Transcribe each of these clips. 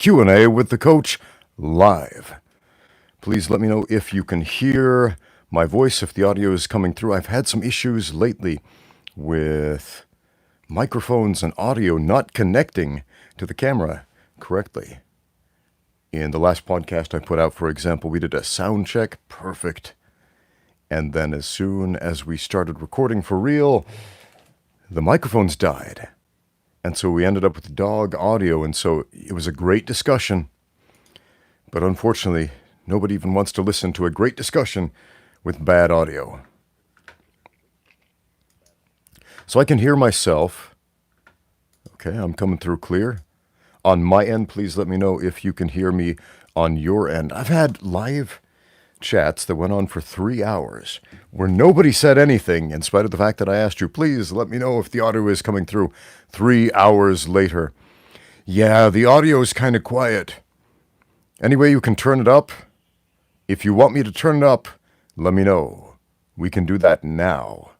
Q&A with the coach live. Please let me know if you can hear my voice, if the audio is coming through. I've had some issues lately with microphones and audio not connecting to the camera correctly. In the last podcast I put out, for example, we did a sound check, perfect. And then as soon as we started recording for real, the microphones died. And so we ended up with dog audio, and so it was a great discussion. But unfortunately, nobody even wants to listen to a great discussion with bad audio. So I can hear myself. Okay, I'm coming through clear. On my end, please let me know if you can hear me on your end. I've had live chats that went on for 3 hours where nobody said anything, in spite of the fact that I asked you, please let me know if the audio is coming through. 3 hours later. Yeah, the audio is kind of quiet. Anyway, you can turn it up. If you want me to turn it up, let me know. We can do that now.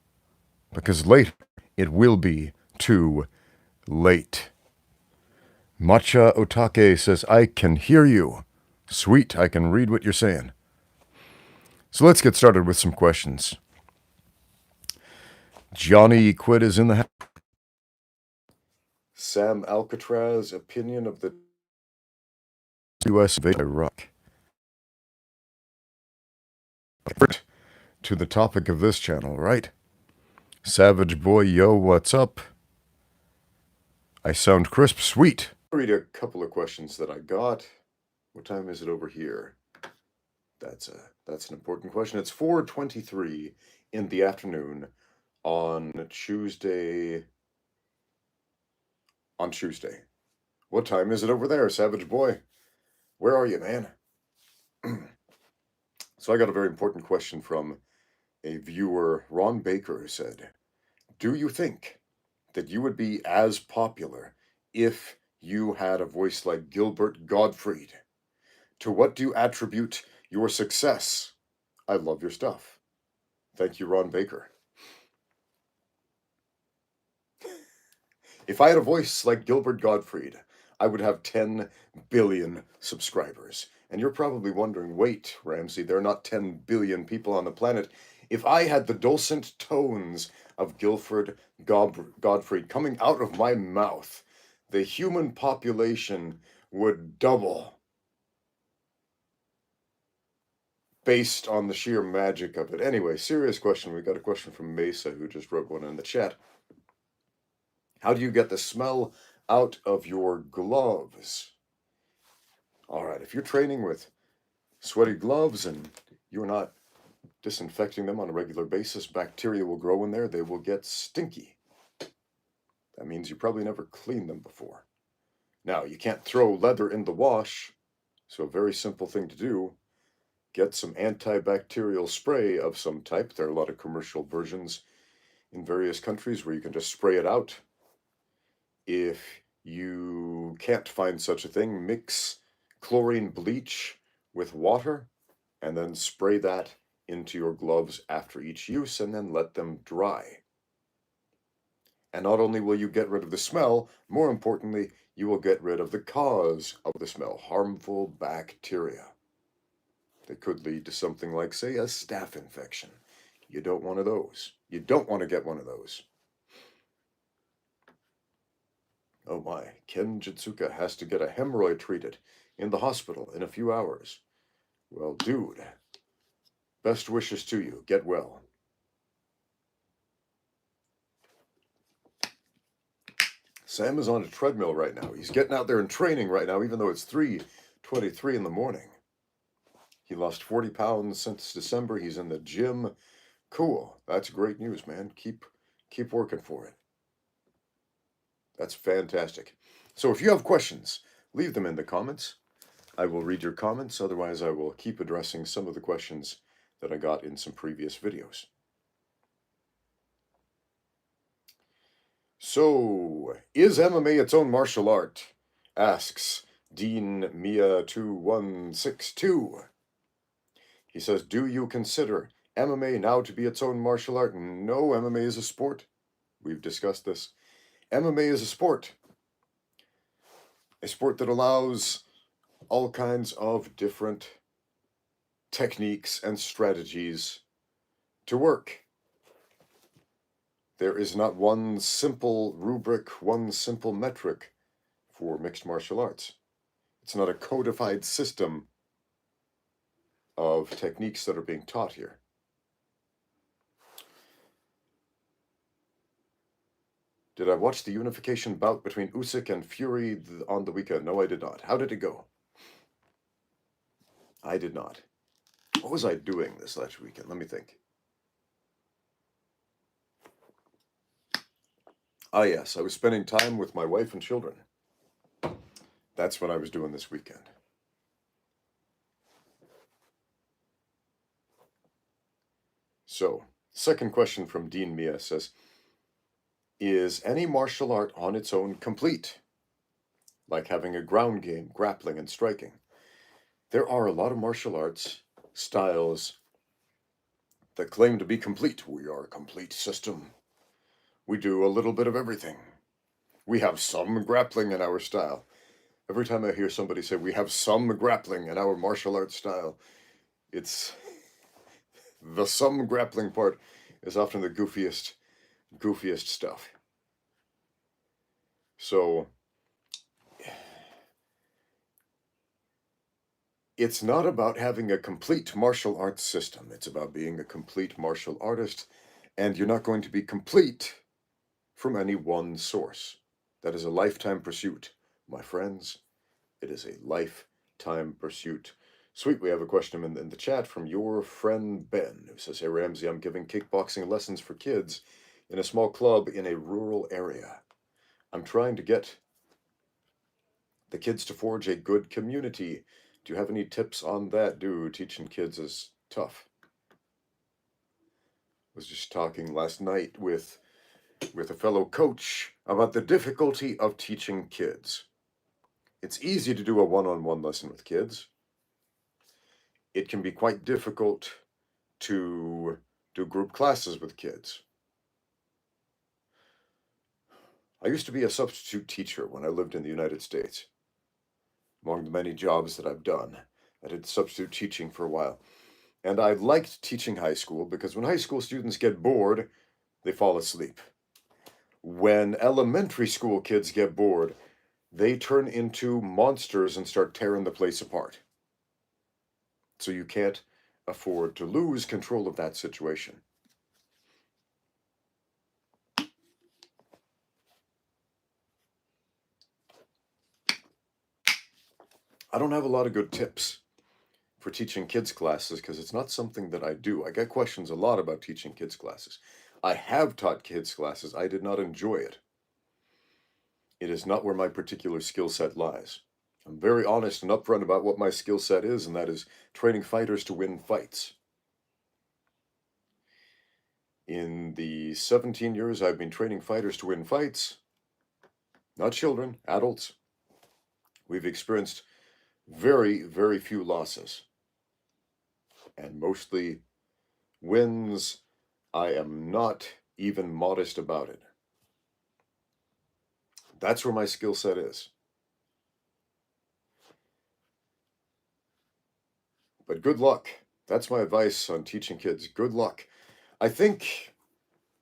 Because later, it will be too late. Matcha Otake says, I can hear you. Sweet, I can read what you're saying. So let's get started with some questions. Johnny Quid is in the house. Sam Alcatraz, opinion of the U.S. invaded Iraq. To the topic of this channel, right? Savage Boy, yo, what's up? I sound crisp, sweet. I'll read a couple of questions that I got. What time is it over here? That's an important question. It's 4:23 in the afternoon on Tuesday. What time is it over there, Savage Boy? Where are you, man? So I got a very important question from a viewer, Ron Baker, who said, do you think that you would be as popular if you had a voice like Gilbert Gottfried? To what do you attribute your success? I love your stuff. Thank you, Ron Baker. If I had a voice like Gilbert Gottfried, I would have 10 billion subscribers. And you're probably wondering, wait, Ramsey, there are not 10 billion people on the planet. If I had the dulcet tones of Gilbert Gottfried coming out of my mouth, the human population would double. Based on the sheer magic of it. Anyway, serious question. We got a question from Mesa, who just wrote one in the chat. How do you get the smell out of your gloves? All right, if you're training with sweaty gloves and you're not disinfecting them on a regular basis, bacteria will grow in there. They will get stinky. That means you probably never cleaned them before. Now, you can't throw leather in the wash, so a very simple thing to do, get some antibacterial spray of some type. There are a lot of commercial versions in various countries where you can just spray it out. If you can't find such a thing, mix chlorine bleach with water and then spray that into your gloves after each use and then let them dry. And not only will you get rid of the smell, more importantly, you will get rid of the cause of the smell, harmful bacteria that could lead to something like, say, a staph infection. You don't want one of those. You don't want to get one of those. Oh my, Ken Jitsuka has to get a hemorrhoid treated in the hospital in a few hours. Well, dude, best wishes to you. Get well. Sam is on a treadmill right now. He's getting out there and training right now, even though it's 3:23 in the morning. He lost 40 pounds since December. He's in the gym. Cool. That's great news, man. Keep working for it. That's fantastic. So if you have questions, leave them in the comments. I will read your comments. Otherwise, I will keep addressing some of the questions that I got in some previous videos. So, is MMA its own martial art? Asks Dean Mia2162. He says, do you consider MMA now to be its own martial art? No, MMA is a sport. We've discussed this. MMA is a sport that allows all kinds of different techniques and strategies to work. There is not one simple rubric, one simple metric for mixed martial arts. It's not a codified system of techniques that are being taught here. Did I watch the unification bout between Usyk and Fury on the weekend? No, I did not. How did it go? I did not. What was I doing this last weekend? Let me think. Ah, yes, I was spending time with my wife and children. That's what I was doing this weekend. So, second question from Dean Mia says, is any martial art on its own complete? Like having a ground game, grappling and striking. There are a lot of martial arts styles that claim to be complete. We are a complete system. We do a little bit of everything. We have some grappling in our style. Every time I hear somebody say, we have some grappling in our martial arts style, it's the some grappling part is often the goofiest stuff. So it's not about having a complete martial arts system. It's about being a complete martial artist, and you're not going to be complete from any one source. That is a lifetime pursuit, my friends. It is a lifetime pursuit. Sweet, we have a question in the chat from your friend Ben, who says, hey Ramsey, I'm giving kickboxing lessons for kids in a small club in a rural area. I'm trying to get the kids to forge a good community. Do you have any tips on that? Dude, teaching kids is tough. I was just talking last night with a fellow coach about the difficulty of teaching kids. It's easy to do a one-on-one lesson with kids. It can be quite difficult to do group classes with kids. I used to be a substitute teacher when I lived in the United States. Among the many jobs that I've done, I did substitute teaching for a while. And I liked teaching high school because when high school students get bored, they fall asleep. When elementary school kids get bored, they turn into monsters and start tearing the place apart. So you can't afford to lose control of that situation. I don't have a lot of good tips for teaching kids classes because it's not something that I do. I get questions a lot about teaching kids classes. I have taught kids classes. I did not enjoy it. It is not where my particular skill set lies. I'm very honest and upfront about what my skill set is, and that is training fighters to win fights. In the 17 years I've been training fighters to win fights, not children, adults, we've experienced very, very few losses. And mostly wins. I am not even modest about it. That's where my skill set is. But good luck. That's my advice on teaching kids. Good luck. I think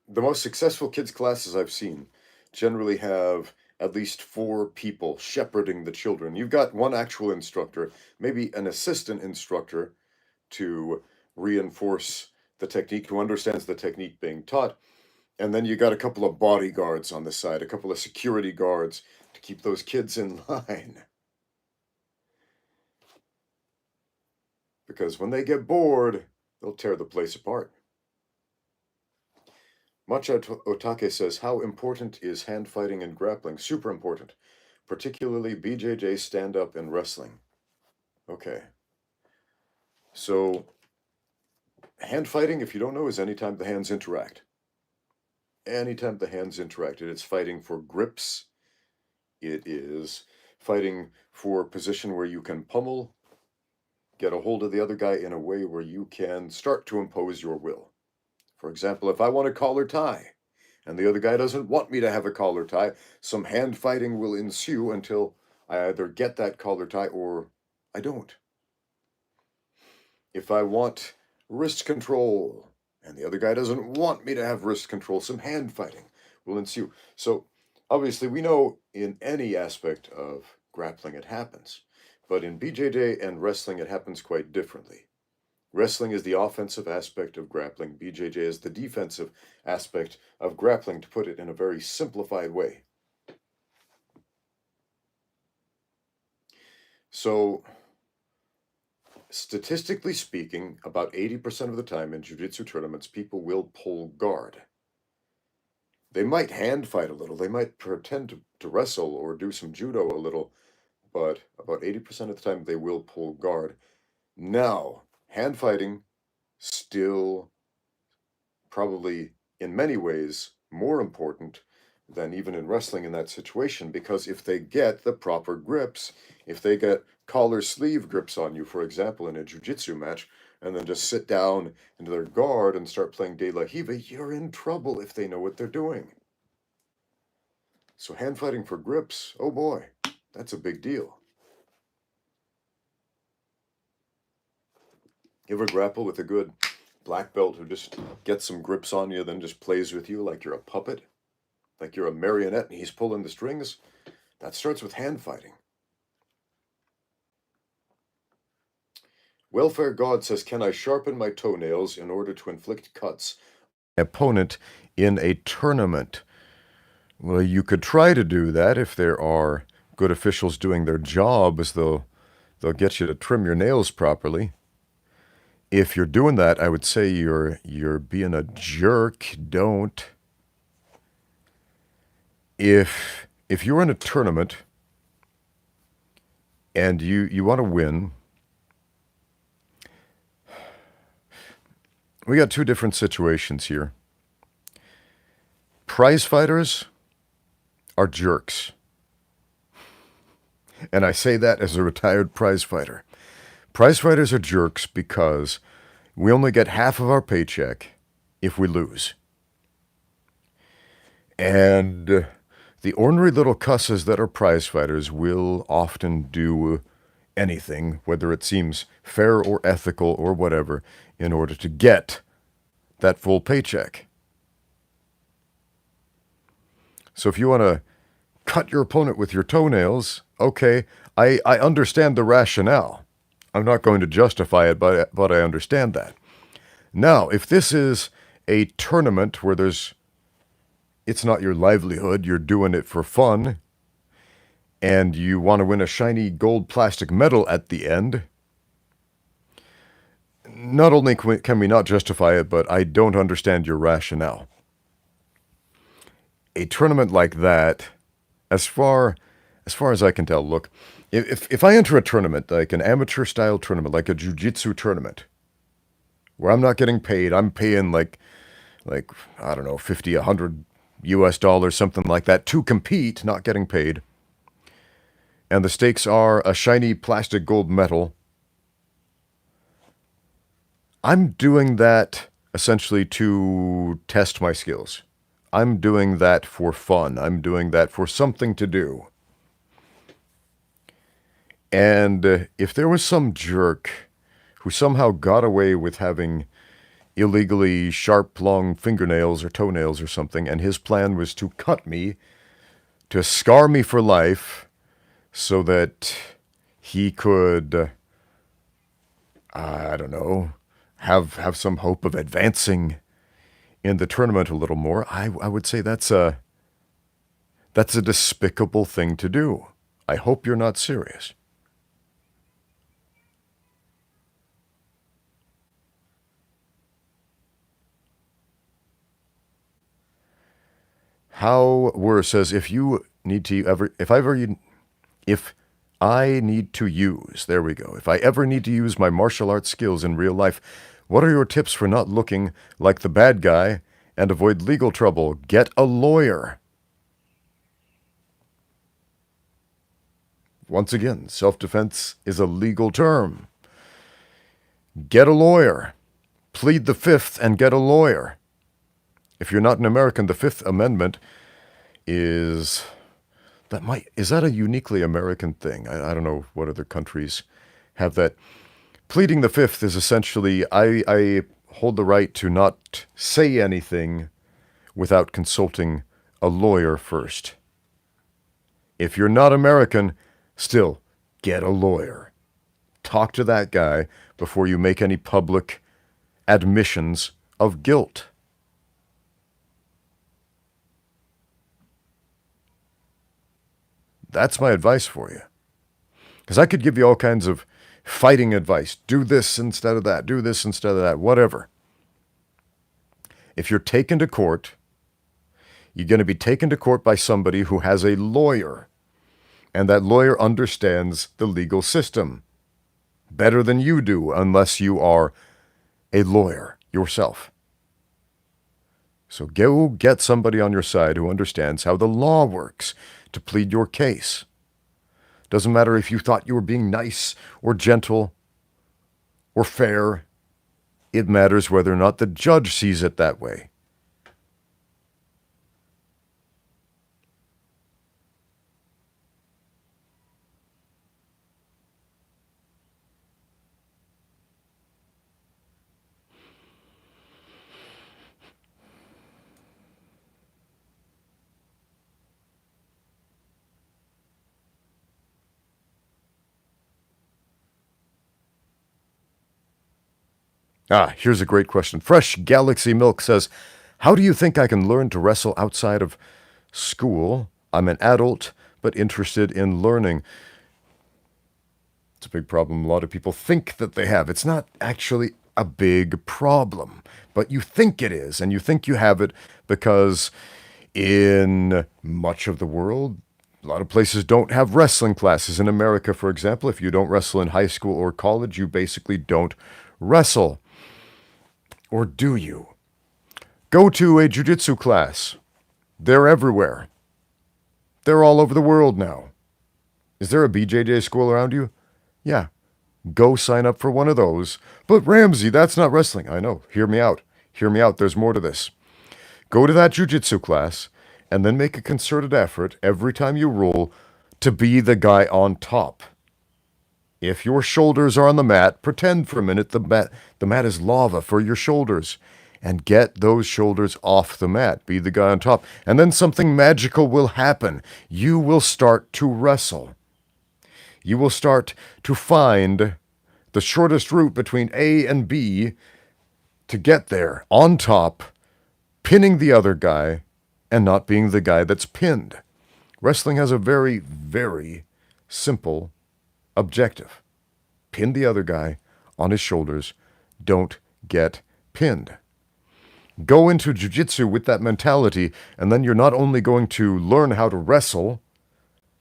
the most successful kids classes I've seen generally have at least 4 people shepherding the children. You've got one actual instructor, maybe an assistant instructor to reinforce the technique, who understands the technique being taught. And then you got a couple of bodyguards on the side, a couple of security guards to keep those kids in line. Because when they get bored, they'll tear the place apart. Macha Otake says, how important is hand fighting and grappling? Super important, particularly BJJ, stand-up, and wrestling. Okay. So, hand fighting, if you don't know, is anytime the hands interact. Anytime the hands interact. It's fighting for grips. It is fighting for a position where you can pummel, get a hold of the other guy in a way where you can start to impose your will. For example, if I want a collar tie, and the other guy doesn't want me to have a collar tie, some hand fighting will ensue until I either get that collar tie or I don't. If I want wrist control, and the other guy doesn't want me to have wrist control, some hand fighting will ensue. So, obviously, we know in any aspect of grappling it happens. But in BJJ and wrestling, it happens quite differently. Wrestling is the offensive aspect of grappling. BJJ is the defensive aspect of grappling, to put it in a very simplified way. So, statistically speaking, about 80% of the time in jiu-jitsu tournaments, people will pull guard. They might hand fight a little, they might pretend to wrestle or do some judo a little, but about 80% of the time they will pull guard. Now, hand fighting still probably in many ways more important than even in wrestling in that situation, because if they get the proper grips, if they get collar sleeve grips on you, for example, in a jiu-jitsu match, and then just sit down into their guard and start playing De La Riva, you're in trouble if they know what they're doing. So hand fighting for grips, oh boy, that's a big deal. You ever grapple with a good black belt who just gets some grips on you, then just plays with you like you're a puppet? Like you're a marionette and he's pulling the strings? That starts with hand fighting. Welfare God says, can I sharpen my toenails in order to inflict cuts on my opponent in a tournament? Well, you could try to do that if there are good officials doing their jobs. They'll get you to trim your nails properly. If you're doing that, I would say you're being a jerk. Don't. If you're in a tournament and you want to win, we got two different situations here. Prize fighters are jerks. And I say that as a retired prize fighter. Prize fighters are jerks because we only get half of our paycheck if we lose. And the ornery little cusses that are prize fighters will often do anything, whether it seems fair or ethical or whatever, in order to get that full paycheck. So if you want to cut your opponent with your toenails, okay, I understand the rationale. I'm not going to justify it, but I understand that. Now, if this is a tournament where it's not your livelihood, you're doing it for fun, and you want to win a shiny gold plastic medal at the end, not only can we not justify it, but I don't understand your rationale. A tournament like that, as far as I can tell, look, if I enter a tournament, like an amateur-style tournament, like a jiu-jitsu tournament, where I'm not getting paid, I'm paying like I don't know, $50, $100, something like that, to compete, not getting paid, and the stakes are a shiny plastic gold medal, I'm doing that essentially to test my skills. I'm doing that for fun. I'm doing that for something to do. And if there was some jerk who somehow got away with having illegally sharp, long fingernails or toenails or something, and his plan was to cut me, to scar me for life, so that he could, I don't know, have some hope of advancing in the tournament a little more, I would say that's a despicable thing to do. I hope you're not serious. How Were says, if I need to use, there we go, if I ever need to use my martial arts skills in real life, what are your tips for not looking like the bad guy and avoid legal trouble? Get a lawyer. Once again, self-defense is a legal term. Get a lawyer. Plead the Fifth and get a lawyer. If you're not an American, the Fifth Amendment is that a uniquely American thing? I don't know what other countries have that. Pleading the fifth is essentially, I hold the right to not say anything without consulting a lawyer first. If you're not American, still, get a lawyer. Talk to that guy before you make any public admissions of guilt. That's my advice for you. Because I could give you all kinds of fighting advice. Do this instead of that. Do this instead of that. Whatever. If you're taken to court, you're going to be taken to court by somebody who has a lawyer. And that lawyer understands the legal system better than you do, unless you are a lawyer yourself. So go get somebody on your side who understands how the law works to plead your case. Doesn't matter if you thought you were being nice or gentle or fair. It matters whether or not the judge sees it that way. Here's a great question. Fresh Galaxy Milk says, how do you think I can learn to wrestle outside of school? I'm an adult, but interested in learning. It's a big problem a lot of people think that they have. It's not actually a big problem, but you think it is, and you think you have it because in much of the world, a lot of places don't have wrestling classes. In America, for example, if you don't wrestle in high school or college, you basically don't wrestle. Or do you? Go to a jiu-jitsu class. They're everywhere. They're all over the world now. Is there a BJJ school around you? Yeah. Go sign up for one of those. But Ramsey, that's not wrestling. I know. Hear me out. Hear me out. There's more to this. Go to that jiu-jitsu class and then make a concerted effort every time you roll to be the guy on top. If your shoulders are on the mat, pretend for a minute the mat is lava for your shoulders. And get those shoulders off the mat. Be the guy on top. And then something magical will happen. You will start to wrestle. You will start to find the shortest route between A and B to get there on top, pinning the other guy, and not being the guy that's pinned. Wrestling has a very, very simple objective. Pin the other guy on his shoulders. Don't get pinned. Go into jiu-jitsu with that mentality, and then you're not only going to learn how to wrestle,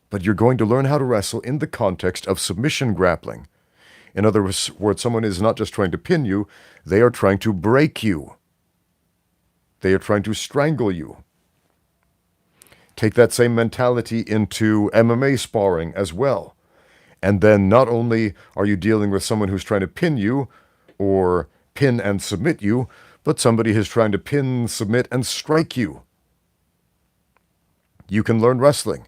but you're going to learn how to wrestle in the context of submission grappling. In other words, someone is not just trying to pin you, they are trying to break you. They are trying to strangle you. Take that same mentality into MMA sparring as well. And then not only are you dealing with someone who's trying to pin you or pin and submit you, but somebody who's trying to pin, submit, and strike you. You can learn wrestling.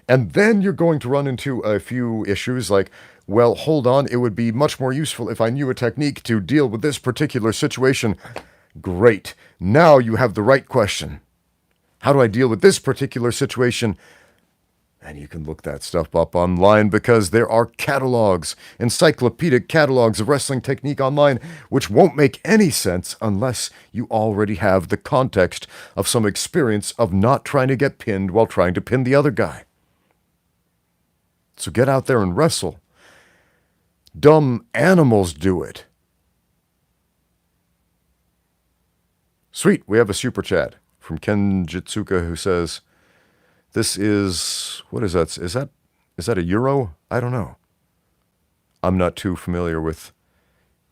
And then you're going to run into a few issues like, well, hold on, it would be much more useful if I knew a technique to deal with this particular situation. Great. Now you have the right question. How do I deal with this particular situation? And you can look that stuff up online because there are catalogs, encyclopedic catalogs of wrestling technique online, which won't make any sense unless you already have the context of some experience of not trying to get pinned while trying to pin the other guy. So get out there and wrestle. Dumb animals do it. Sweet, we have a super chat from Ken Jitsuka who says, this is, what is that? Is that a euro? I don't know. I'm not too familiar with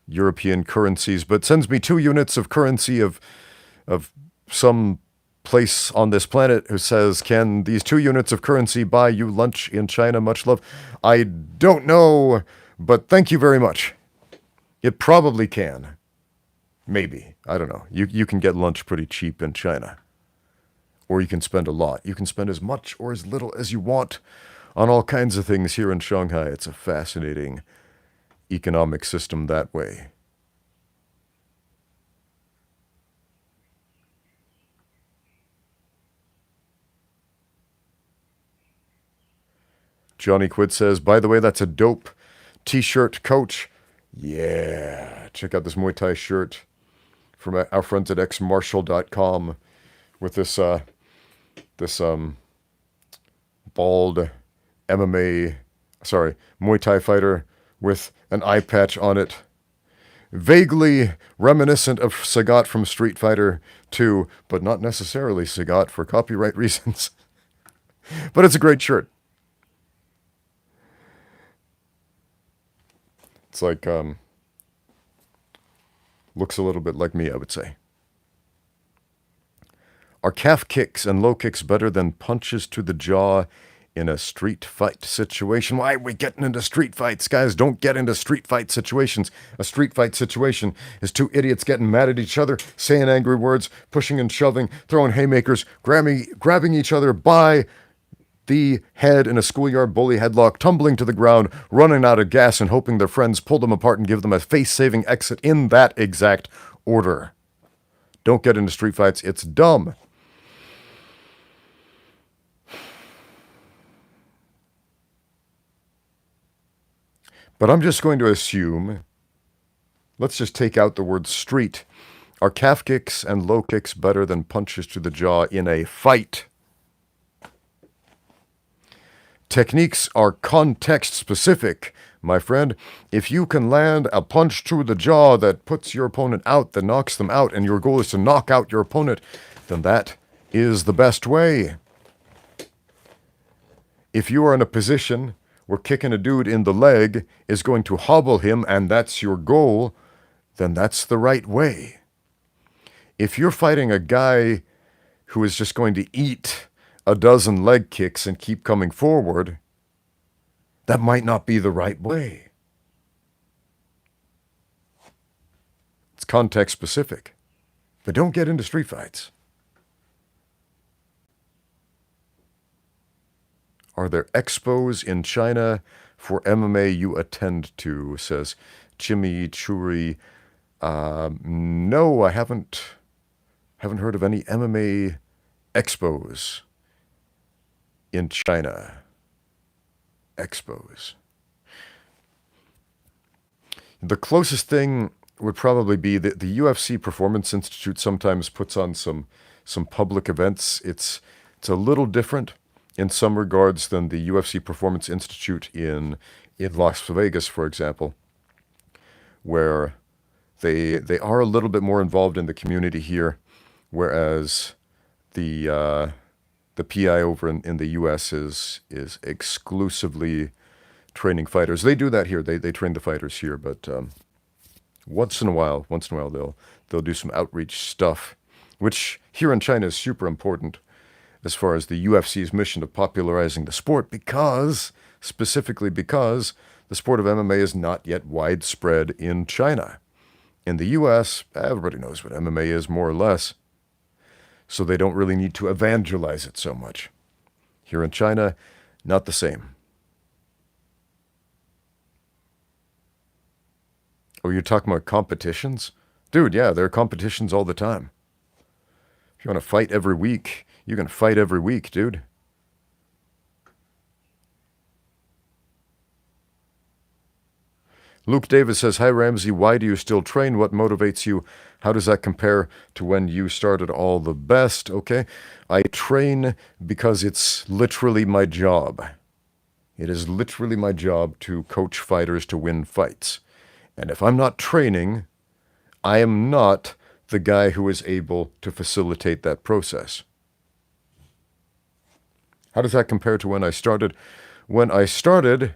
European currencies, but sends me 2 units of currency of some place on this planet who says, can these 2 units of currency buy you lunch in China? Much love. I don't know, but thank you very much. It probably can. Maybe. I don't know. You can get lunch pretty cheap in China. Or you can spend a lot. You can spend as much or as little as you want on all kinds of things here in Shanghai. It's a fascinating economic system that way. Johnny Quid says, by the way, that's a dope t-shirt, coach. Yeah, check out this Muay Thai shirt from our friends at xmartial.com with this bald Muay Thai fighter with an eye patch on it. Vaguely reminiscent of Sagat from Street Fighter 2, but not necessarily Sagat for copyright reasons. But it's a great shirt. It's like, looks a little bit like me, I would say. Are calf kicks and low kicks better than punches to the jaw in a street fight situation? Why are we getting into street fights? Guys, don't get into street fight situations. A street fight situation is two idiots getting mad at each other, saying angry words, pushing and shoving, throwing haymakers, grabbing each other by the head in a schoolyard bully headlock, tumbling to the ground, running out of gas and hoping their friends pull them apart and give them a face-saving exit in that exact order. Don't get into street fights. It's dumb. But I'm just going to assume, let's just take out the word street. Are calf kicks and low kicks better than punches to the jaw in a fight? Techniques are context specific, my friend. If you can land a punch to the jaw that puts your opponent out, that knocks them out, and your goal is to knock out your opponent, then that is the best way. If you are in a position where kicking a dude in the leg is going to hobble him and that's your goal, then that's the right way. If you're fighting a guy who is just going to eat a dozen leg kicks and keep coming forward, that might not be the right way. It's context specific. But don't get into street fights. Are there expos in China for MMA you attend to, says Chimichurri. No, I haven't heard of any MMA expos in China. Expos. The closest thing would probably be the UFC Performance Institute sometimes puts on some public events. It's a little different in some regards than the UFC Performance Institute in Las Vegas, for example, where they are a little bit more involved in the community here, whereas the PI over in the U.S. is exclusively training fighters. They do that here. They train the fighters here, but once in a while they'll do some outreach stuff, which here in China is super important as far as the UFC's mission of popularizing the sport, specifically because the sport of MMA is not yet widespread in China. In the U.S., everybody knows what MMA is, more or less, so they don't really need to evangelize it so much. Here in China, not the same. Oh, you're talking about competitions? Dude, yeah, there are competitions all the time. If you want to fight every week, you can fight every week, dude. Luke Davis says, hi, Ramsey, why do you still train? What motivates you? How does that compare to when you started? All the best. Okay. I train because it's literally my job. It is literally my job to coach fighters to win fights. And if I'm not training, I am not the guy who is able to facilitate that process. How does that compare to when I started? When I started,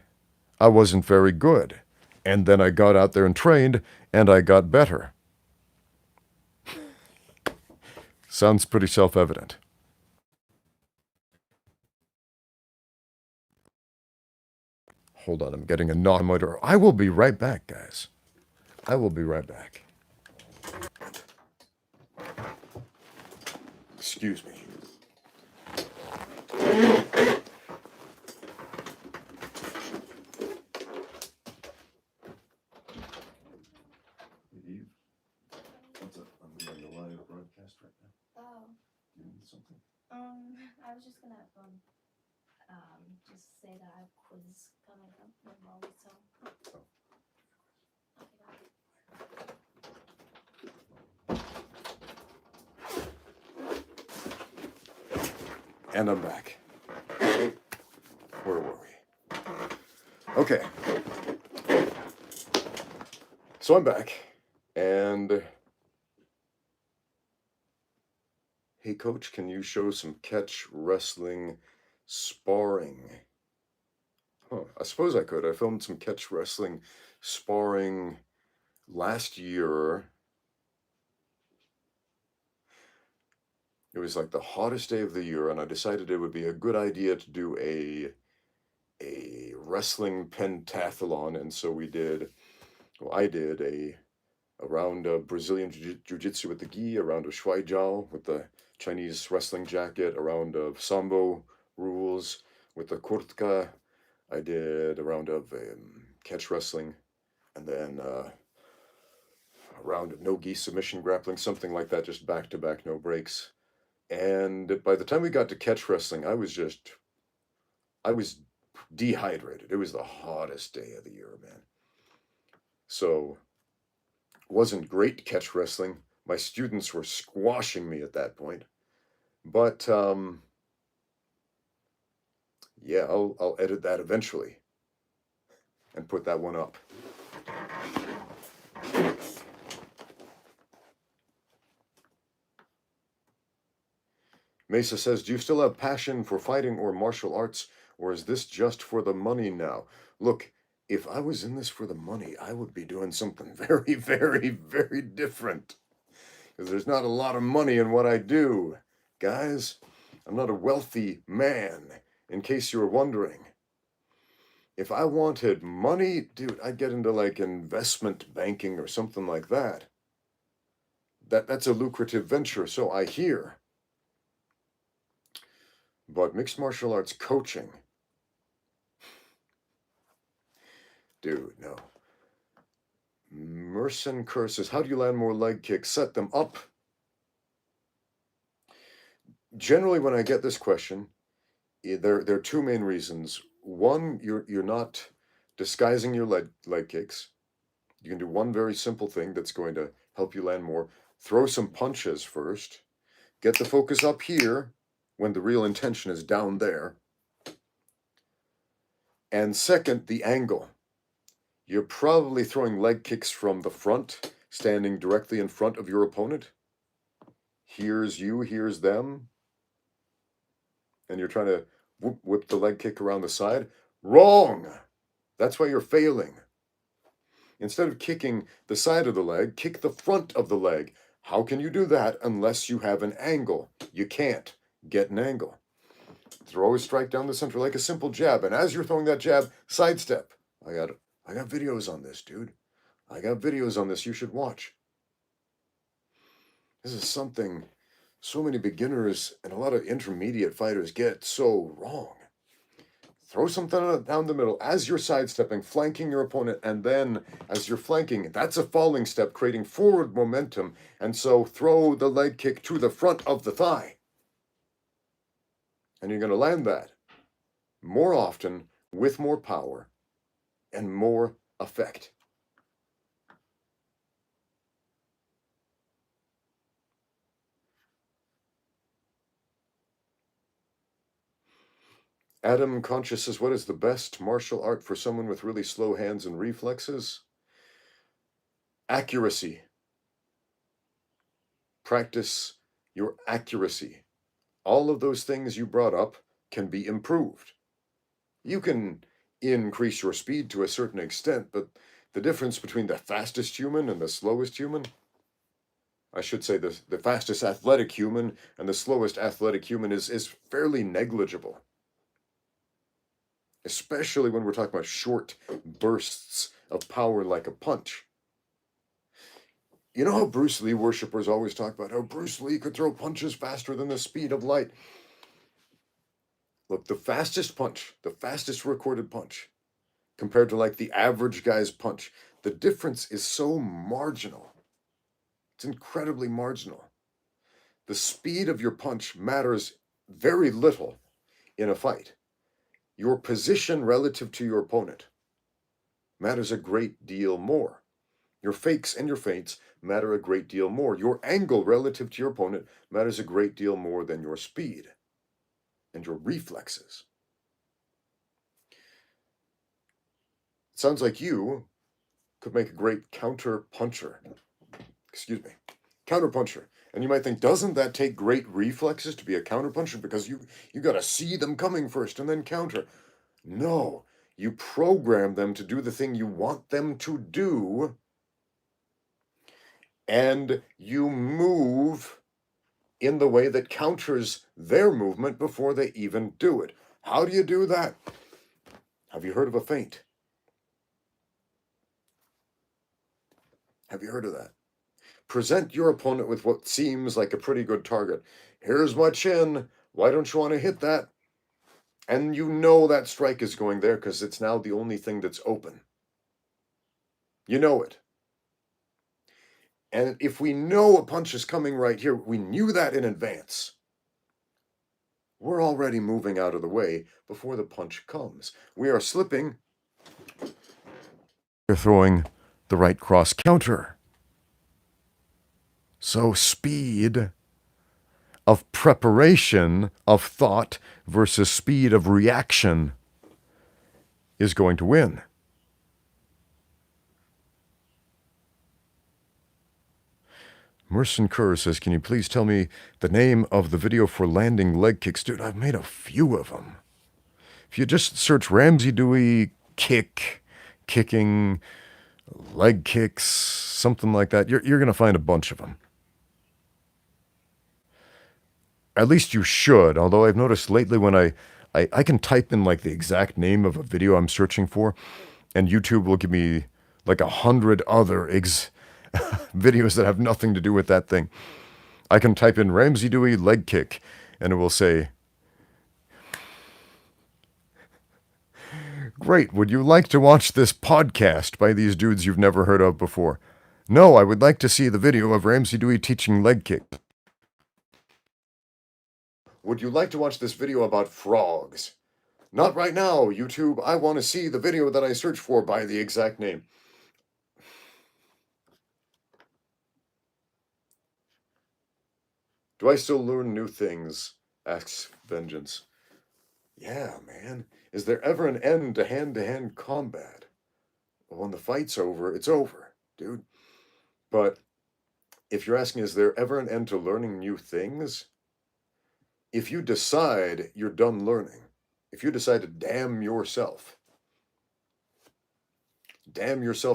I wasn't very good. And then I got out there and trained, and I got better. Sounds pretty self-evident. Hold on, I'm getting a knock on my door. I will be right back, guys. I will be right back. Excuse me. something? I was just gonna just say that I have quiz coming up in a moment, so. And I'm back. Where were we? Okay. So I'm back, and hey, coach, can you show some catch wrestling sparring? I suppose I could. I filmed some catch wrestling sparring last year. It was like the hottest day of the year, and I decided it would be a good idea to do a wrestling pentathlon, and so I did a round of Brazilian Jiu-Jitsu with the gi, a round of Shuai Jiao with the Chinese wrestling jacket, a round of sambo rules with the kurtka. I did a round of catch wrestling, and then a round of no gi submission grappling, something like that, just back to back, no breaks. And by the time we got to catch wrestling, I was dehydrated. It was the hottest day of the year, man. So, wasn't great catch wrestling. My students were squashing me at that point. But yeah, I'll edit that eventually and put that one up. Mesa says, do you still have passion for fighting or martial arts, or is this just for the money now? Look, if I was in this for the money, I would be doing something very, very, very different. Because there's not a lot of money in what I do. Guys, I'm not a wealthy man, in case you were wondering. If I wanted money, dude, I'd get into like investment banking or something like that. That's a lucrative venture, so I hear. But mixed martial arts coaching, dude, no. Merson curses, how do you land more leg kicks? Set them up. Generally, when I get this question, there are two main reasons. One, you're not disguising your leg kicks. You can do one very simple thing that's going to help you land more. Throw some punches first. Get the focus up here when the real intention is down there. And second, the angle. You're probably throwing leg kicks from the front, standing directly in front of your opponent. Here's you, here's them. And you're trying to whip the leg kick around the side. Wrong! That's why you're failing. Instead of kicking the side of the leg, kick the front of the leg. How can you do that unless you have an angle? You can't get an angle. Throw a strike down the center like a simple jab, and as you're throwing that jab, sidestep. I got videos on this, dude. I got videos on this you should watch. This is something so many beginners and a lot of intermediate fighters get so wrong. Throw something down the middle as you're sidestepping, flanking your opponent, and then as you're flanking, that's a falling step, creating forward momentum, and so throw the leg kick to the front of the thigh. And you're going to land that more often, with more power, and more effect. Adam Conscious says, what is the best martial art for someone with really slow hands and reflexes? Accuracy. Practice your accuracy. All of those things you brought up can be improved. You can increase your speed to a certain extent, but the difference between the fastest human and the slowest human, I should say the fastest athletic human and the slowest athletic human is fairly negligible. Especially when we're talking about short bursts of power like a punch. You know how Bruce Lee worshippers always talk about how Bruce Lee could throw punches faster than the speed of light? Look, the fastest punch, the fastest recorded punch, compared to like the average guy's punch, the difference is so marginal. It's incredibly marginal. The speed of your punch matters very little in a fight. Your position relative to your opponent matters a great deal more. Your fakes and your feints matter a great deal more. Your angle relative to your opponent matters a great deal more than your speed and your reflexes. It sounds like you could make a great counter puncher. Counter puncher. And you might think, doesn't that take great reflexes to be a counter puncher? Because you got to see them coming first and then counter. No, you program them to do the thing you want them to do, and you move in the way that counters their movement before they even do it. How do you do that? Have you heard of a feint? Have you heard of that? Present your opponent with what seems like a pretty good target. Here's my chin. Why don't you want to hit that? And you know that strike is going there because it's now the only thing that's open. You know it. And if we know a punch is coming right here, we knew that in advance. We're already moving out of the way before the punch comes. We are slipping. We're throwing the right cross counter. So speed of preparation of thought versus speed of reaction is going to win. Merson Kerr says, can you please tell me the name of the video for landing leg kicks? Dude, I've made a few of them. If you just search Ramsey Dewey kicking, leg kicks, something like that, you're going to find a bunch of them. At least you should, although I've noticed lately when I can type in like the exact name of a video I'm searching for, and YouTube will give me like 100 other videos that have nothing to do with that thing. I can type in Ramsey Dewey leg kick, and it will say, great, would you like to watch this podcast by these dudes you've never heard of before? No, I would like to see the video of Ramsey Dewey teaching leg kick. Would you like to watch this video about frogs? Not right now, YouTube. I want to see the video that I searched for by the exact name. Do I still learn new things? Asks Vengeance. Yeah, man. Is there ever an end to hand-to-hand combat? Well, when the fight's over, it's over, dude. But if you're asking, is there ever an end to learning new things? If you decide you're done learning, if you decide to damn yourself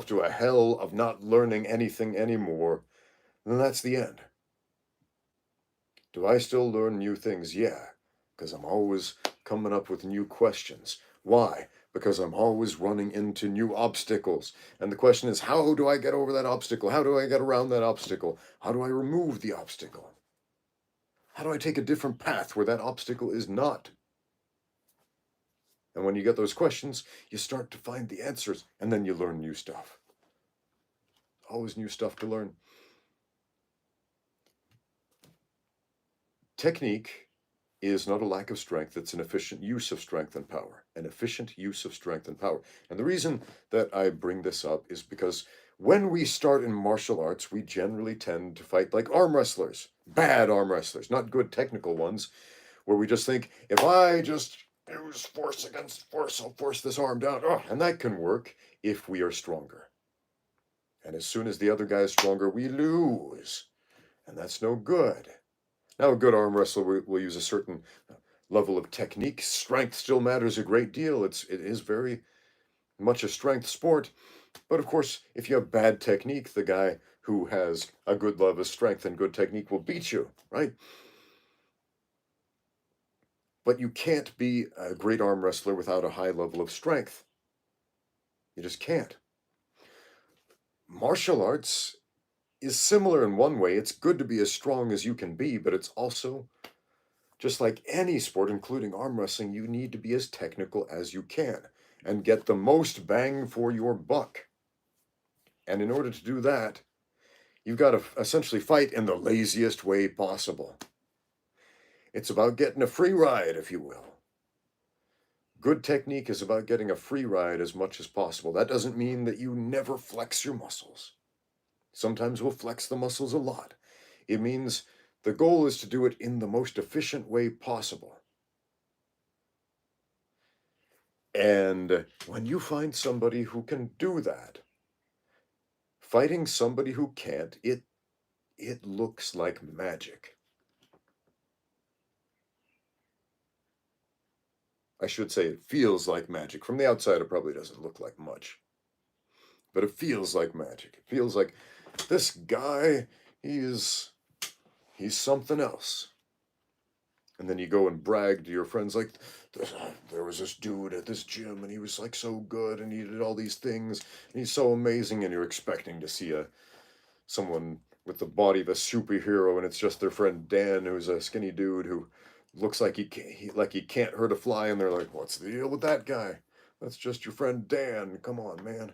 to a hell of not learning anything anymore, then that's the end. Do I still learn new things? Yeah, because I'm always coming up with new questions. Why? Because I'm always running into new obstacles. And the question is, how do I get over that obstacle? How do I get around that obstacle? How do I remove the obstacle? How do I take a different path where that obstacle is not? And when you get those questions, you start to find the answers, and then you learn new stuff. Always new stuff to learn. Technique is not a lack of strength, it's an efficient use of strength and power. An efficient use of strength and power. And the reason that I bring this up is because when we start in martial arts, we generally tend to fight like arm wrestlers. Bad arm wrestlers, not good technical ones, where we just think, if I just use force against force, I'll force this arm down. Oh, and that can work if we are stronger. And as soon as the other guy is stronger, we lose. And that's no good. Now, a good arm wrestler will use a certain level of technique. Strength still matters a great deal. It is very much a strength sport. But of course, if you have bad technique, the guy who has a good level of strength and good technique will beat you, right? But you can't be a great arm wrestler without a high level of strength. You just can't. Martial arts is similar in one way. It's good to be as strong as you can be, but it's also, just like any sport, including arm wrestling, you need to be as technical as you can and get the most bang for your buck. And in order to do that, you've got to essentially fight in the laziest way possible. It's about getting a free ride, if you will. Good technique is about getting a free ride as much as possible. That doesn't mean that you never flex your muscles. Sometimes we'll flex the muscles a lot. It means the goal is to do it in the most efficient way possible. And when you find somebody who can do that, fighting somebody who can't, it looks like magic. I should say it feels like magic. From the outside, it probably doesn't look like much. But it feels like magic. It feels like this guy, he's something else. And then you go and brag to your friends like, there was this dude at this gym and he was like so good and he did all these things and he's so amazing, and you're expecting to see someone with the body of a superhero, and it's just their friend Dan, who's a skinny dude who looks like he can't hurt a fly, and they're like, what's the deal with that guy? That's just your friend Dan. Come on, man.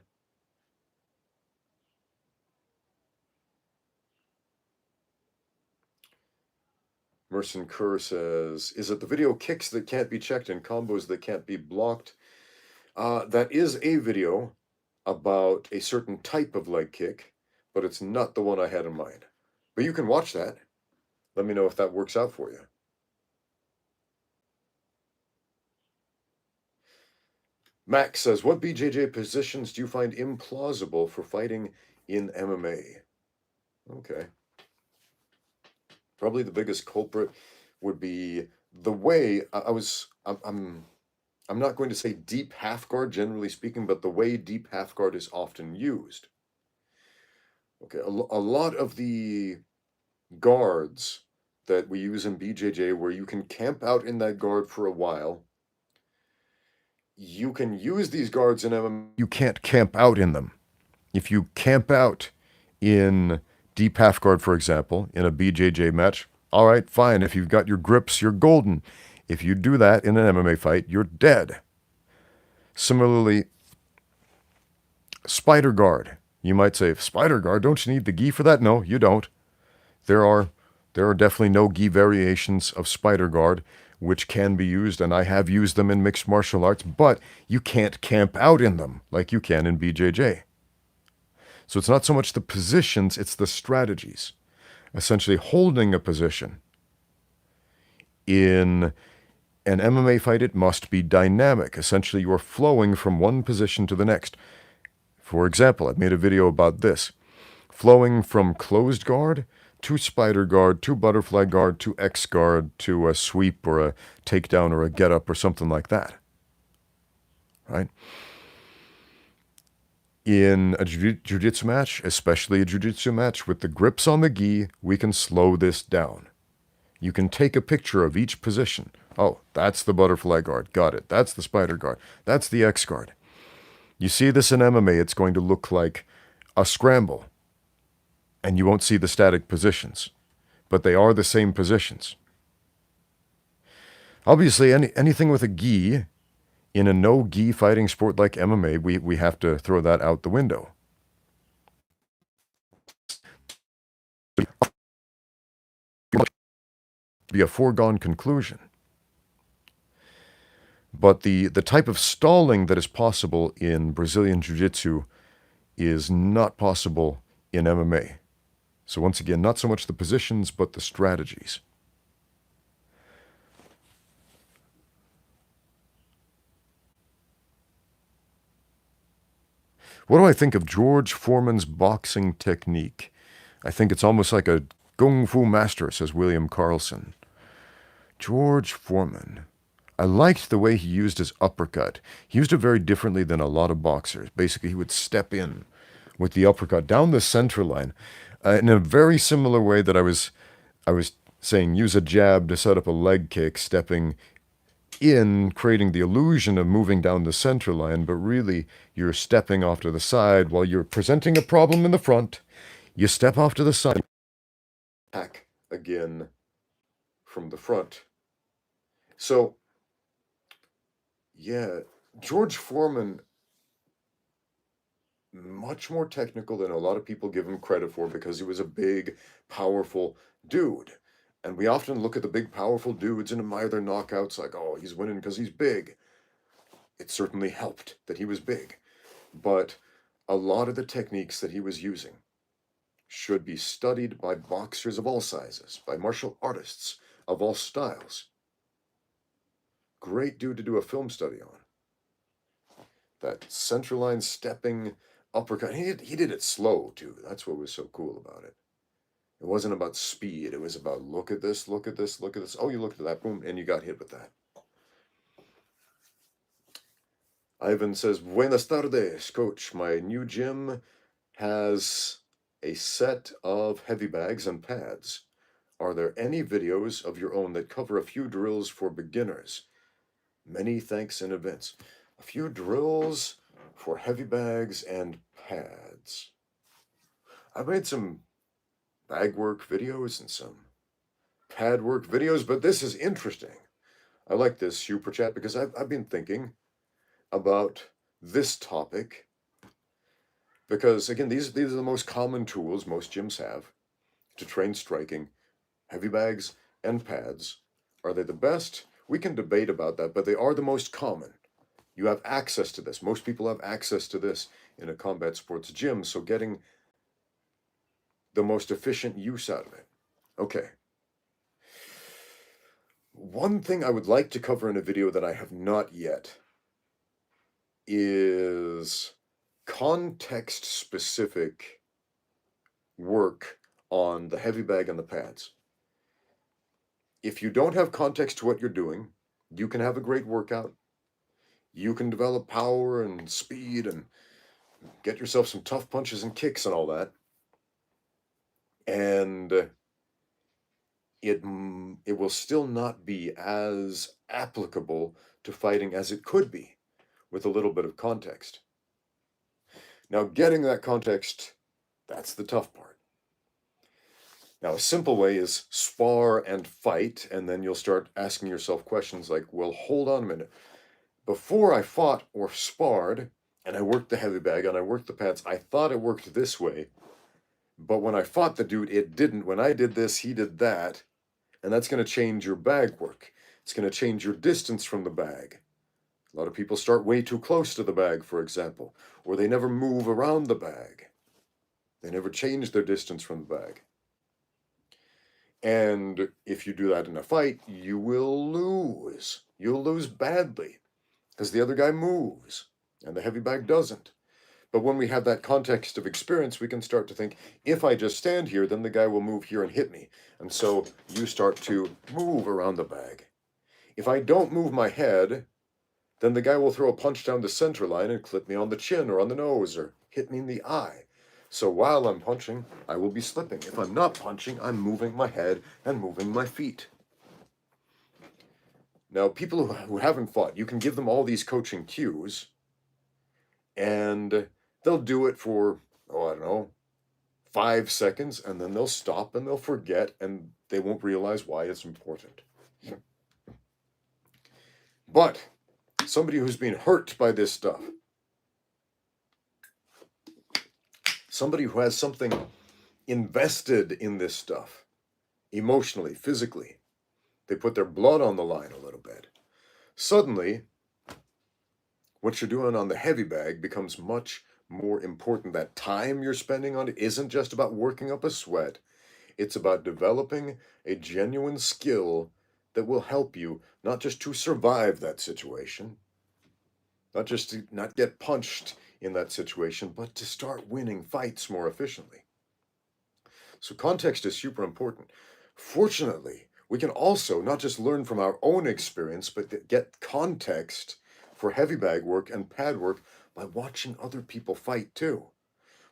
Merson Kerr says, is it the video kicks that can't be checked and combos that can't be blocked? That is a video about a certain type of leg kick, but it's not the one I had in mind. But you can watch that. Let me know if that works out for you. Max says, what BJJ positions do you find implausible for fighting in MMA? Okay. Probably the biggest culprit would be the way I'm not going to say deep half guard, generally speaking, but the way deep half guard is often used. Okay, a lot of the guards that we use in BJJ, where you can camp out in that guard for a while, you can use these guards in MMA. You can't camp out in them. If you camp out in deep half guard, for example, in a BJJ match, all right, fine. If you've got your grips, you're golden. If you do that in an MMA fight, you're dead. Similarly, spider guard. You might say, spider guard, don't you need the gi for that? No, you don't. There are definitely no gi variations of spider guard which can be used, and I have used them in mixed martial arts, but you can't camp out in them like you can in BJJ. So it's not so much the positions, it's the strategies. Essentially holding a position. In an MMA fight, it must be dynamic. Essentially, you are flowing from one position to the next. For example, I've made a video about this. Flowing from closed guard to spider guard to butterfly guard to X guard to a sweep or a takedown or a get up or something like that. Right? In a jiu-jitsu match, especially a jiu-jitsu match with the grips on the gi, we can slow this down. You can take a picture of each position. Oh, that's the butterfly guard. Got it. That's the spider guard. That's the X guard. You see this in MMA, it's going to look like a scramble. And you won't see the static positions. But they are the same positions. Obviously, anything with a gi, in a no-gi fighting sport like MMA, we have to throw that out the window. Be a foregone conclusion. But the type of stalling that is possible in Brazilian Jiu-Jitsu is not possible in MMA. So once again, not so much the positions, but the strategies. What do I think of George Foreman's boxing technique? I think it's almost like a kung fu master, says William Carlson. George Foreman. I liked the way he used his uppercut. He used it very differently than a lot of boxers. Basically, he would step in with the uppercut down the center line in a very similar way that I was saying use a jab to set up a leg kick, stepping in, creating the illusion of moving down the center line, but really you're stepping off to the side while you're presenting a problem in the front. You step off to the side, attack again from the front. So, yeah, George Foreman, much more technical than a lot of people give him credit for because he was a big, powerful dude. And we often look at the big, powerful dudes and admire their knockouts like, oh, he's winning because he's big. It certainly helped that he was big. But a lot of the techniques that he was using should be studied by boxers of all sizes, by martial artists of all styles. Great dude to do a film study on. That centerline stepping uppercut. He did it slow, too. That's what was so cool about it. It wasn't about speed. It was about look at this, look at this, look at this. Oh, you looked at that, boom, and you got hit with that. Ivan says, Buenas tardes, coach. My new gym has a set of heavy bags and pads. Are there any videos of your own that cover a few drills for beginners? Many thanks in advance. A few drills for heavy bags and pads. I've made some bag work videos and some pad work videos, but this is interesting. I like this super chat because I've been thinking about this topic because, again, these are the most common tools most gyms have to train striking. Heavy bags and pads. Are they the best? We can debate about that, but they are the most common. You have access to this. Most people have access to this in a combat sports gym, so getting the most efficient use out of it. Okay. One thing I would like to cover in a video that I have not yet is context-specific work on the heavy bag and the pads. If you don't have context to what you're doing, you can have a great workout. You can develop power and speed and get yourself some tough punches and kicks and all that. And it will still not be as applicable to fighting as it could be with a little bit of context. Now, getting that context, that's the tough part. Now, a simple way is spar and fight, and then you'll start asking yourself questions like, well, hold on a minute. Before I fought or sparred, and I worked the heavy bag and I worked the pads, I thought it worked this way, but when I fought the dude, it didn't. When I did this, he did that, and that's going to change your bag work. It's going to change your distance from the bag. A lot of people start way too close to the bag, for example, or they never move around the bag. They never change their distance from the bag. And if you do that in a fight, you will lose. You'll lose badly because the other guy moves and the heavy bag doesn't. But when we have that context of experience, we can start to think, if I just stand here, then the guy will move here and hit me. And so you start to move around the bag. If I don't move my head, then the guy will throw a punch down the center line and clip me on the chin or on the nose or hit me in the eye. So while I'm punching, I will be slipping. If I'm not punching, I'm moving my head and moving my feet. Now, people who haven't fought, you can give them all these coaching cues, and they'll do it for, I don't know, 5 seconds, and then they'll stop and they'll forget, and they won't realize why it's important. But somebody who's been hurt by this stuff, somebody who has something invested in this stuff, emotionally, physically, they put their blood on the line a little bit. Suddenly, what you're doing on the heavy bag becomes much more important. That time you're spending on it isn't just about working up a sweat. It's about developing a genuine skill that will help you not just to survive that situation, not just to not get punched in that situation, but to start winning fights more efficiently. So context is super important. Fortunately, we can also not just learn from our own experience, but get context for heavy bag work and pad work by watching other people fight too.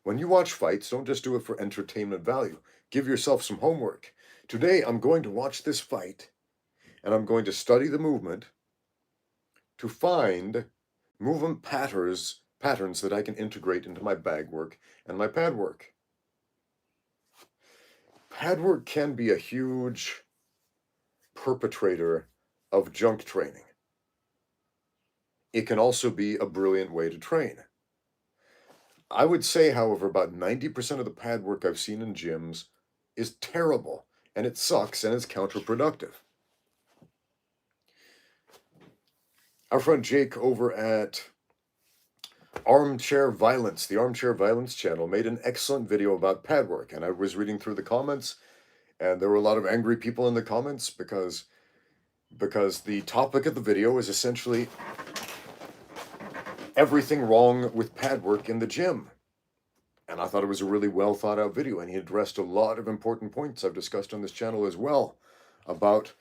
When you watch fights, don't just do it for entertainment value. Give yourself some homework. Today, I'm going to watch this fight, and I'm going to study the movement to find movement patterns that I can integrate into my bag work and my pad work. Pad work can be a huge perpetrator of junk training. It can also be a brilliant way to train. I would say, however, about 90% of the pad work I've seen in gyms is terrible. and it sucks and it's counterproductive. Our friend Jake over at Armchair Violence, the Armchair Violence channel, made an excellent video about pad work, and I was reading through the comments, and there were a lot of angry people in the comments because the topic of the video is essentially everything wrong with pad work in the gym. And I thought it was a really well thought out video, and he addressed a lot of important points I've discussed on this channel as well about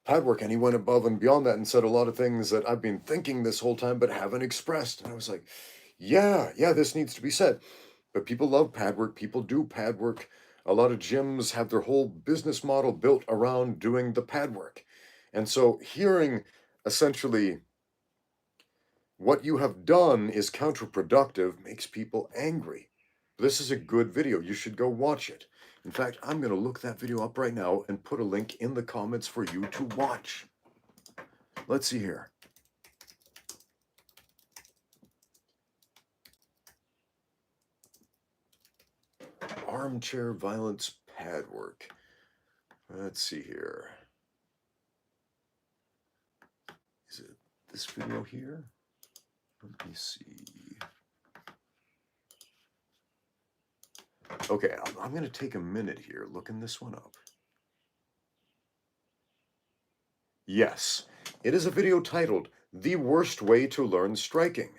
pad work, and he went above and beyond that and said a lot of things that I've been thinking this whole time but haven't expressed. And I was like, yeah, this needs to be said. But people love pad work. People do pad work. A lot of gyms have their whole business model built around doing the pad work. And so hearing essentially what you have done is counterproductive makes people angry. This is a good video. You should go watch it. In fact, I'm going to look that video up right now and put a link in the comments for you to watch. Let's see here. Armchair Violence pad work. Let's see here. Is it this video here? Let me see. Okay, I'm going to take a minute here looking this one up. Yes, it is a video titled, The Worst Way to Learn Striking.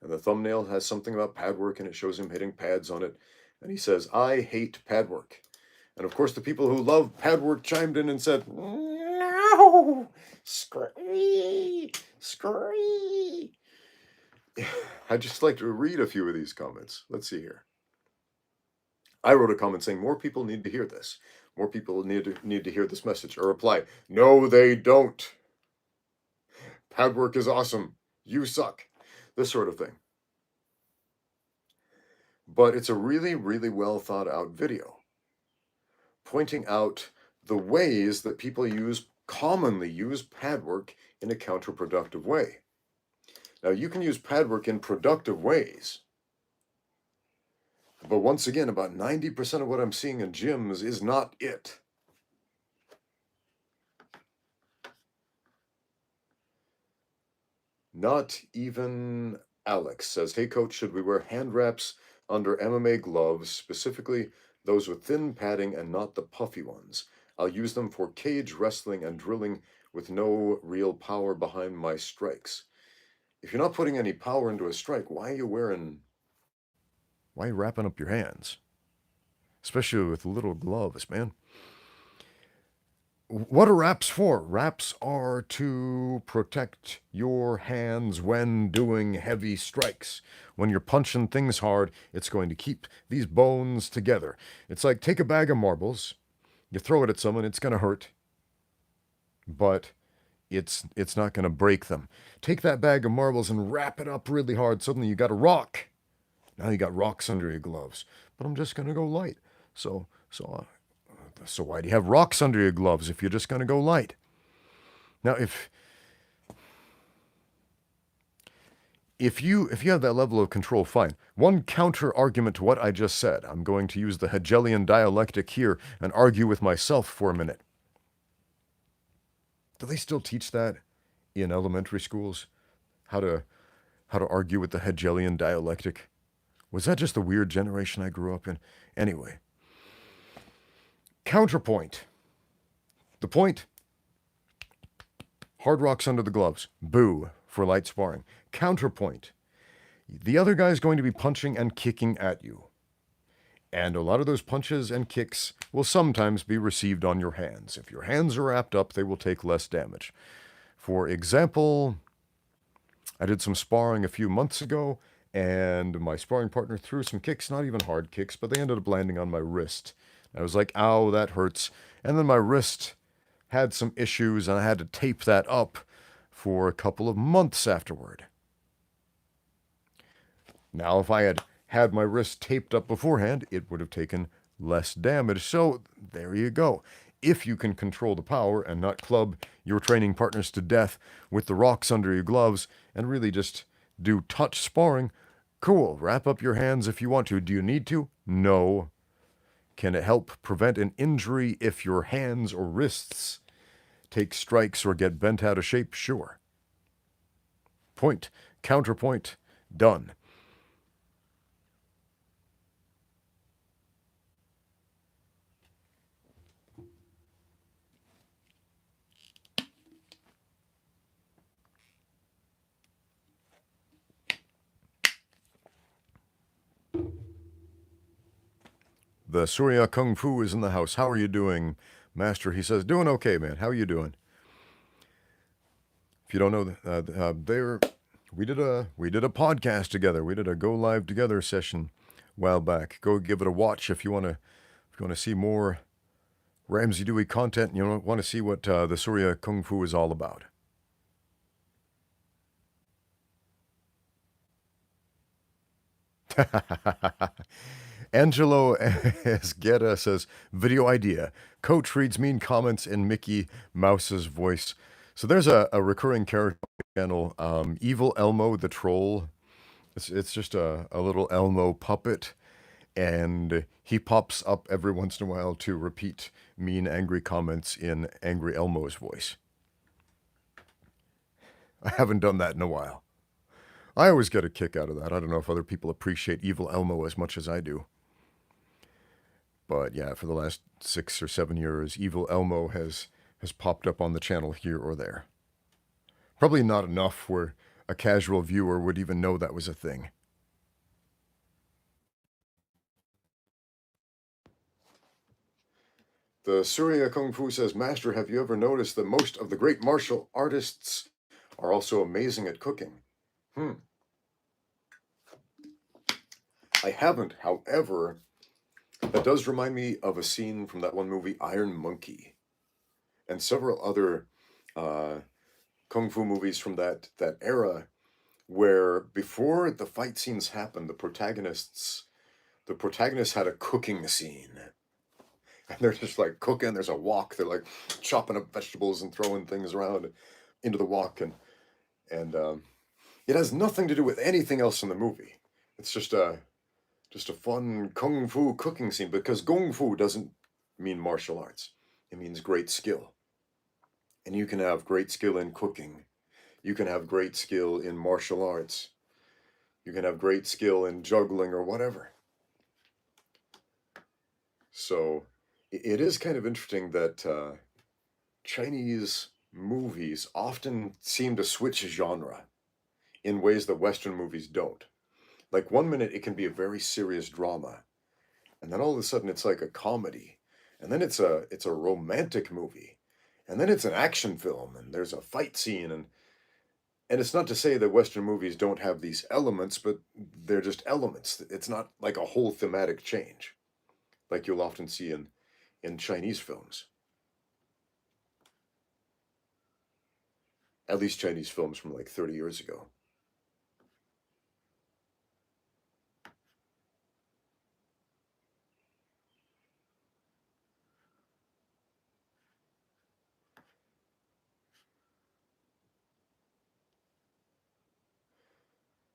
And the thumbnail has something about pad work, and it shows him hitting pads on it. And he says, I hate pad work. And of course, the people who love pad work chimed in and said, no, scree. I'd just like to read a few of these comments. Let's see here. I wrote a comment saying more people need to hear this. More people need to hear this message. A reply, no, they don't. Pad work is awesome. You suck. This sort of thing. But it's a really, really well thought out video pointing out the ways that people commonly use pad work in a counterproductive way. Now, you can use pad work in productive ways, but once again, about 90% of what I'm seeing in gyms is not it. Not even Alex says, hey coach, should we wear hand wraps under MMA gloves, specifically those with thin padding and not the puffy ones? I'll use them for cage wrestling and drilling with no real power behind my strikes. If you're not putting any power into a strike, why are you wrapping up your hands? Especially with little gloves, man. What are wraps for? Wraps are to protect your hands when doing heavy strikes. When you're punching things hard, it's going to keep these bones together. It's like take a bag of marbles, you throw it at someone, it's going to hurt, but it's not going to break them. Take that bag of marbles and wrap it up really hard. Suddenly you got a rock. Now you got rocks under your gloves. But I'm just going to go light. So why do you have rocks under your gloves if you're just going to go light? Now, if you have that level of control, fine. One counter argument to what I just said. I'm going to use the Hegelian dialectic here and argue with myself for a minute. Do they still teach that in elementary schools? How to argue with the Hegelian dialectic? Was that just the weird generation I grew up in? Anyway. Counterpoint. The point, hard rocks under the gloves. Boo for light sparring. Counterpoint. The other guy's going to be punching and kicking at you. And a lot of those punches and kicks will sometimes be received on your hands. If your hands are wrapped up, they will take less damage. For example, I did some sparring a few months ago, and my sparring partner threw some kicks, not even hard kicks, but they ended up landing on my wrist. I was like, ow, that hurts. And then my wrist had some issues, and I had to tape that up for a couple of months afterward. Now, if I had my wrist taped up beforehand, it would have taken less damage. So there you go. If you can control the power and not club your training partners to death with the rocks under your gloves and really just do touch sparring, cool. Wrap up your hands if you want to. Do you need to? No. Can it help prevent an injury if your hands or wrists take strikes or get bent out of shape? Sure. Point, counterpoint, done. The Surya Kung Fu is in the house. How are you doing, Master? He says, doing okay, man. How are you doing? If you don't know, we did a podcast together. We did a go live together session a while back. Go give it a watch if you want to see more Ramsey Dewey content. And you want to see what the Surya Kung Fu is all about. Angelo Esguerra says, video idea. Coach reads mean comments in Mickey Mouse's voice. So there's a recurring character channel, Evil Elmo the Troll. It's just a little Elmo puppet, and he pops up every once in a while to repeat mean, angry comments in Angry Elmo's voice. I haven't done that in a while. I always get a kick out of that. I don't know if other people appreciate Evil Elmo as much as I do. But yeah, for the last 6 or 7 years, Evil Elmo has popped up on the channel here or there. Probably not enough where a casual viewer would even know that was a thing. The Surya Kung Fu says, Master, have you ever noticed that most of the great martial artists are also amazing at cooking? I haven't, however, that does remind me of a scene from that one movie, Iron Monkey, and several other kung fu movies from that era, where before the fight scenes happened, the protagonists had a cooking scene. And they're just like cooking. There's a wok. They're like chopping up vegetables and throwing things around into the wok, and it has nothing to do with anything else in the movie. It's just a fun kung fu cooking scene, because kung fu doesn't mean martial arts. It means great skill. And you can have great skill in cooking. You can have great skill in martial arts. You can have great skill in juggling or whatever. So it is kind of interesting that Chinese movies often seem to switch genre in ways that Western movies don't. Like, one minute it can be a very serious drama, and then all of a sudden it's like a comedy, and then it's a romantic movie, and then it's an action film, and there's a fight scene, and it's not to say that Western movies don't have these elements, but they're just elements. It's not like a whole thematic change, like you'll often see in Chinese films. At least Chinese films from like 30 years ago.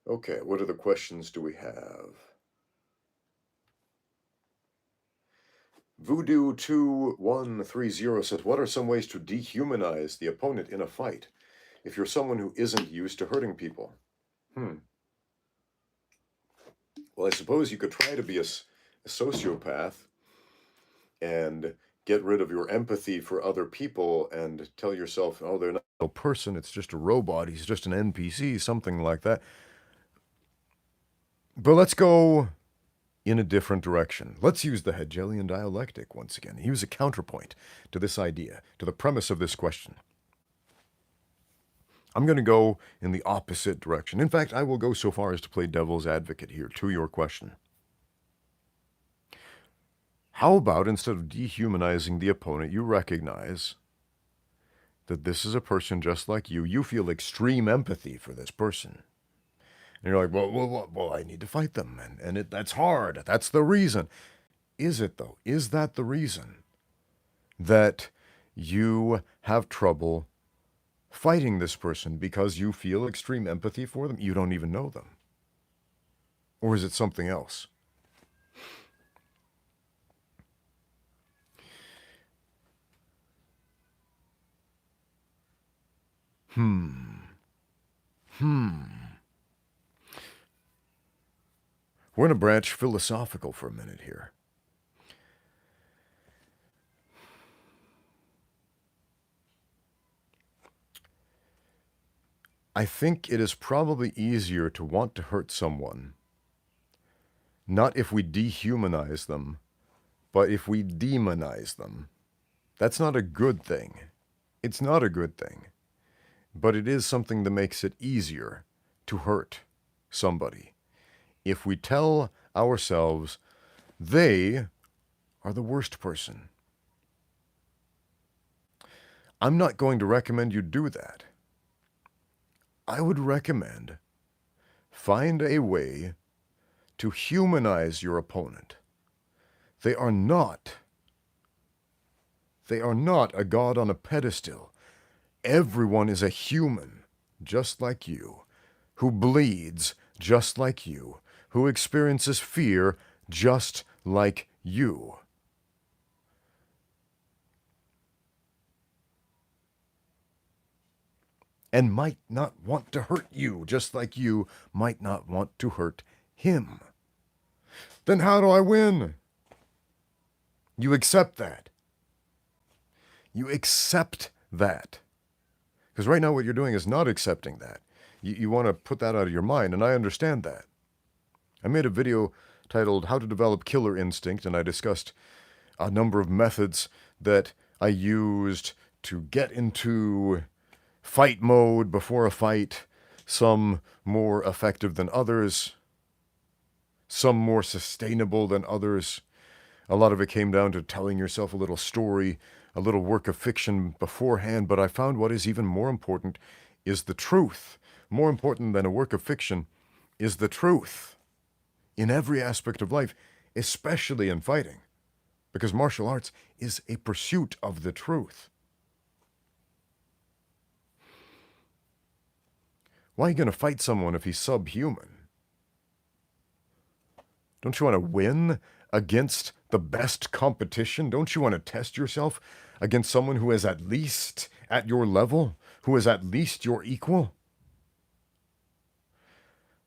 Okay, what other questions do we have? Voodoo2130 says, what are some ways to dehumanize the opponent in a fight if you're someone who isn't used to hurting people? Well, I suppose you could try to be a sociopath and get rid of your empathy for other people and tell yourself, oh, they're not a real person, it's just a robot, he's just an NPC, something like that. But let's go in a different direction. Let's use the Hegelian dialectic once again. Use a counterpoint to this idea, to the premise of this question. I'm going to go in the opposite direction. In fact, I will go so far as to play devil's advocate here to your question. How about, instead of dehumanizing the opponent, you recognize that this is a person just like you. You feel extreme empathy for this person. And you're like, well, I need to fight them. And that's hard. That's the reason. Is it, though? Is that the reason that you have trouble fighting this person, because you feel extreme empathy for them? You don't even know them. Or is it something else? We're going to branch philosophical for a minute here. I think it is probably easier to want to hurt someone, not if we dehumanize them, but if we demonize them. That's not a good thing. It's not a good thing. But it is something that makes it easier to hurt somebody. If we tell ourselves they are the worst person. I'm not going to recommend you do that. I would recommend find a way to humanize your opponent. They are not a god on a pedestal. Everyone is a human, just like you, who bleeds just like you, who experiences fear just like you. And might not want to hurt you, just like you might not want to hurt him. Then how do I win? You accept that. You accept that. Because right now what you're doing is not accepting that. You want to put that out of your mind, and I understand that. I made a video titled How to Develop Killer Instinct, and I discussed a number of methods that I used to get into fight mode before a fight, some more effective than others, some more sustainable than others. A lot of it came down to telling yourself a little story, a little work of fiction beforehand, but I found what is even more important is the truth. More important than a work of fiction is the truth in every aspect of life, especially in fighting, because martial arts is a pursuit of the truth. Why are you going to fight someone if he's subhuman? Don't you want to win against the best competition? Don't you want to test yourself against someone who is at least at your level, who is at least your equal?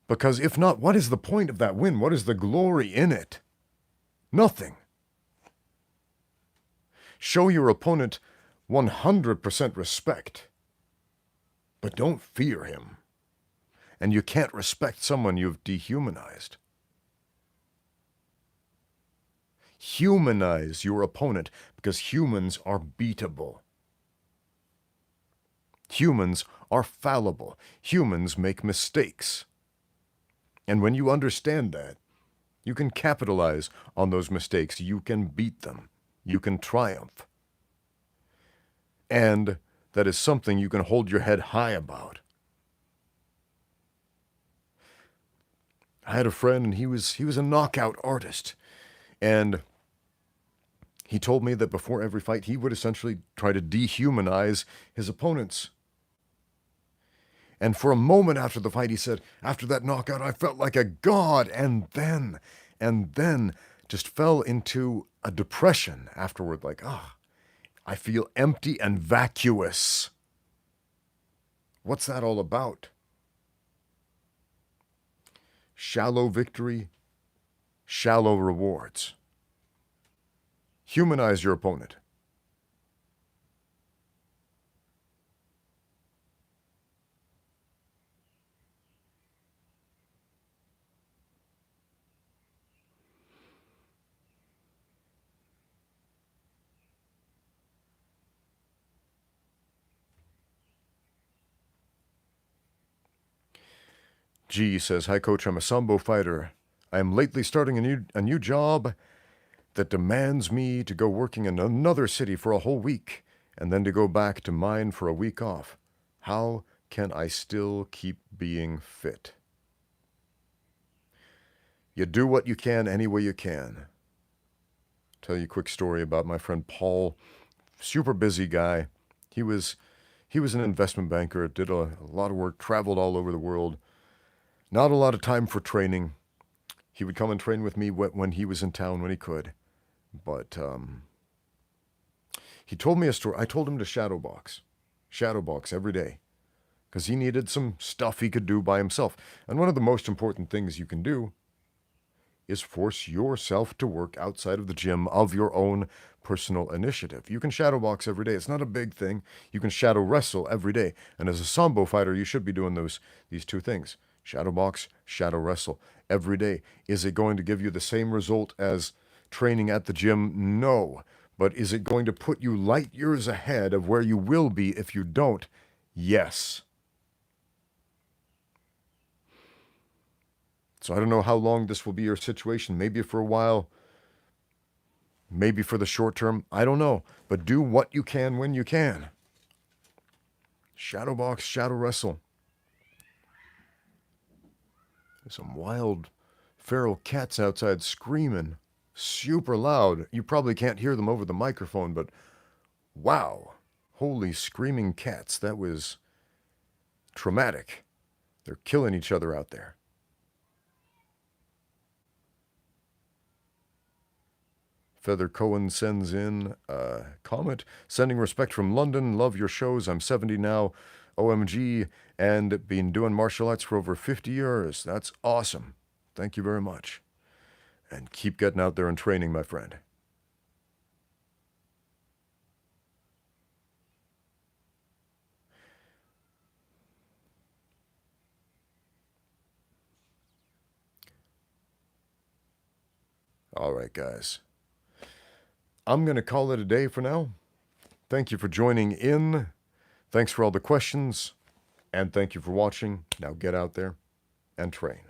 Because if not, what is the point of that win? What is the glory in it? Nothing. Show your opponent 100% respect, but don't fear him. And you can't respect someone you've dehumanized. Humanize your opponent, because humans are beatable. Humans are fallible. Humans make mistakes. And when you understand that, you can capitalize on those mistakes. You can beat them. You can triumph. And that is something you can hold your head high about. I had a friend, and he was a knockout artist. And he told me that before every fight, he would essentially try to dehumanize his opponents. And for a moment after the fight, he said, after that knockout, I felt like a god. And then just fell into a depression afterward, like, I feel empty and vacuous. What's that all about? Shallow victory, shallow rewards. Humanize your opponent. G says, hi coach, I'm a sambo fighter. I am lately starting a new job that demands me to go working in another city for a whole week and then to go back to mine for a week off. How can I still keep being fit? You do what you can any way you can. Tell you a quick story about my friend Paul. Super busy guy. He was an investment banker, did a lot of work, traveled all over the world. Not a lot of time for training. He would come and train with me when he was in town, when he could. But he told me a story. I told him to shadow box every day. because he needed some stuff he could do by himself. And one of the most important things you can do is force yourself to work outside of the gym of your own personal initiative. You can shadow box every day. It's not a big thing. You can shadow wrestle every day. And as a sambo fighter, you should be doing these two things. Shadow box, shadow wrestle every day. Is it going to give you the same result as training at the gym? No. But is it going to put you light years ahead of where you will be if you don't? Yes. So I don't know how long this will be your situation. Maybe for a while, maybe for the short term. I don't know. But do what you can when you can. Shadow box, shadow wrestle. There's some wild feral cats outside screaming super loud. You probably can't hear them over the microphone, but wow. Holy screaming cats. That was traumatic. They're killing each other out there. Feather Cohen sends in a comment. Sending respect from London. Love your shows. I'm 70 now. OMG. And been doing martial arts for over 50 years. That's awesome. Thank you very much. And keep getting out there and training, my friend. All right, guys. I'm going to call it a day for now. Thank you for joining in. Thanks for all the questions. And thank you for watching. Now get out there and train.